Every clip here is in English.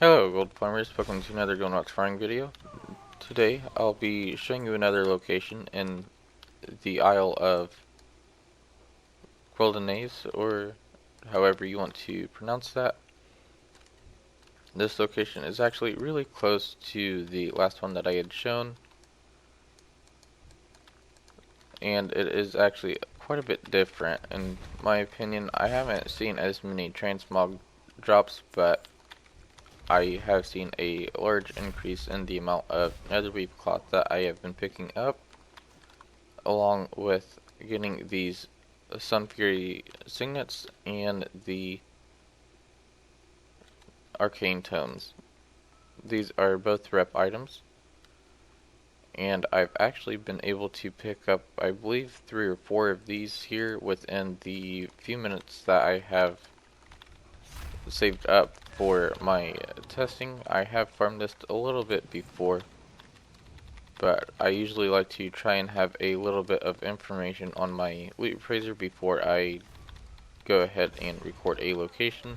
Hello gold farmers, welcome to another Gold farming video. Today I'll be showing you another location in the Isle of Quel'Danes, or however you want to pronounce that. This location is actually really close to the last one that I had shown, and it is actually quite a bit different. In my opinion, I haven't seen as many transmog drops, but I have seen a large increase in the amount of Neatherweave cloth that I have been picking up, along with getting these Sun Fury signets and the arcane tomes. These are both rep items, and I've actually been able to pick up, I believe, 3 or 4 of these here within the few minutes that I have saved up for my testing. I have farmed this a little bit before, but I usually like to try and have a little bit of information on my loot appraiser before I go ahead and record a location.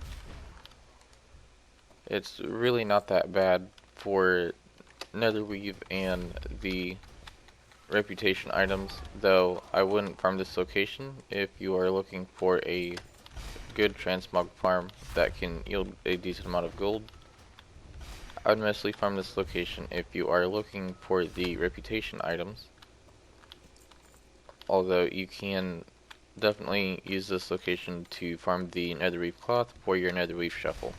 It's really not that bad for Neatherweave and the reputation items, though I wouldn't farm this location if you are looking for a good transmog farm that can yield a decent amount of gold. I would mostly farm this location if you are looking for the reputation items, although you can definitely use this location to farm the Neatherweave cloth for your Neatherweave shuffle.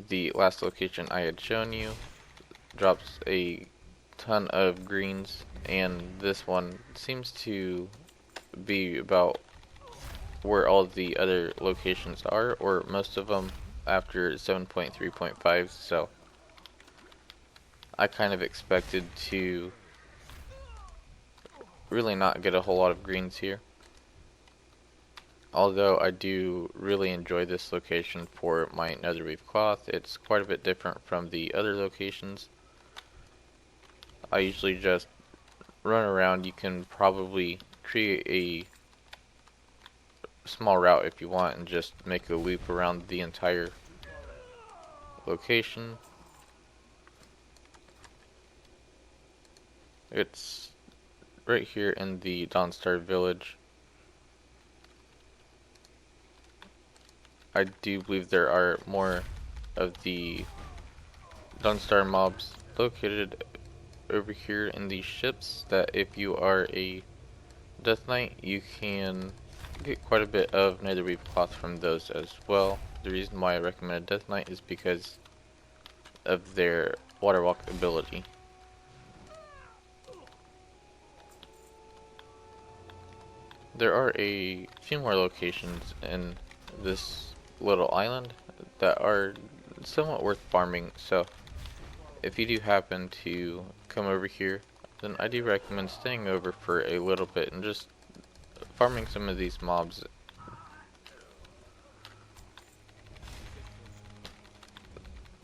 The last location I had shown you drops a ton of greens, and this one seems to be about where all the other locations are, or most of them after 7.3.5, so I kind of expected to really not get a whole lot of greens here. Although I do really enjoy this location for my Neatherweave cloth, it's quite a bit different from the other locations. I usually just run around. You can probably create a small route if you want and just make a loop around the entire location. It's right here in the Dawnstar village. I do believe there are more of the Dawnstar mobs located over here in these ships, that if you are a Death Knight, you can get quite a bit of Neatherweave cloth from those as well. The reason why I recommend Death Knight is because of their waterwalk ability. There are a few more locations in this little island that are somewhat worth farming, so if you do happen to come over here, then I do recommend staying over for a little bit and just farming some of these mobs.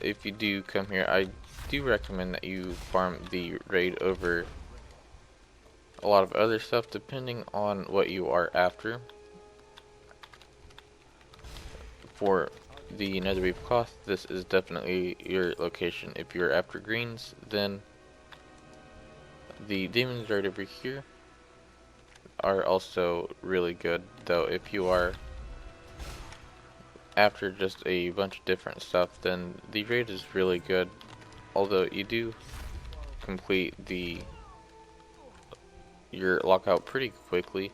If you do come here, I do recommend that you farm the raid over a lot of other stuff depending on what you are after. For the Neatherweave cloth, this is definitely your location. If you're after greens, then the demons right over here are also really good, though if you are after just a bunch of different stuff, then the raid is really good. Although you do complete your lockout pretty quickly.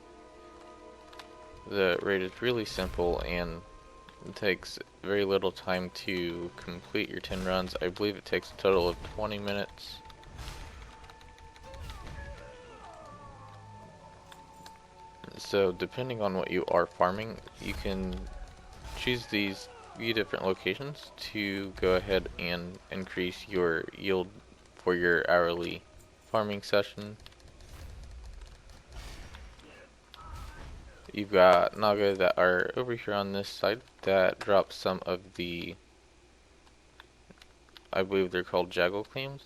The raid is really simple and it takes very little time to complete your 10 runs. I believe it takes a total of 20 minutes. So depending on what you are farming, you can choose these few different locations to go ahead and increase your yield for your hourly farming session. You've got Naga that are over here on this side that drop some of the, I believe they're called Jaggle claims,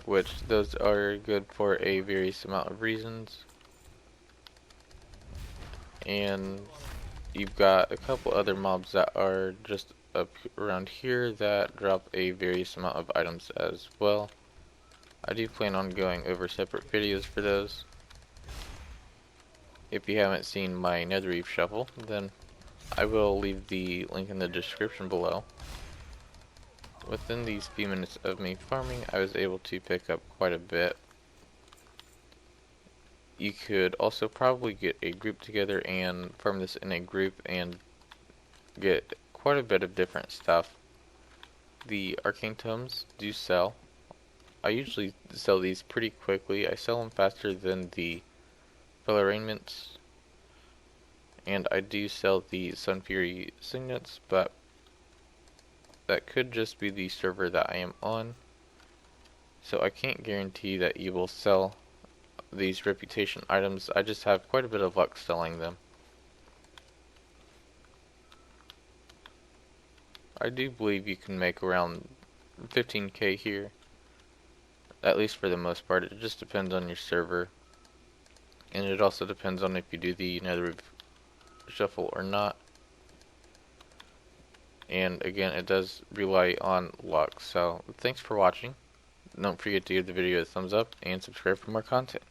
which those are good for a various amount of reasons. and you've got a couple other mobs that are just up around here that drop a various amount of items as well. I do plan on going over separate videos for those. If you haven't seen my Neatherweave shuffle, then I will leave the link in the description below. Within these few minutes of me farming, I was able to pick up quite a bit. You could also probably get a group together and farm this in a group and get quite a bit of different stuff. The arcane tomes do sell. I usually sell these pretty quickly. I sell them faster than the fell arraignments, and I do sell the Sun Fury signets, but that could just be the server that I am on, so I can't guarantee that you will sell these reputation items. I just have quite a bit of luck selling them. I do believe you can make around 15k here, at least for the most part. It just depends on your server, and it also depends on if you do the Neatherweave shuffle or not. And again, it does rely on luck. So thanks for watching. Don't forget to give the video a thumbs up and subscribe for more content.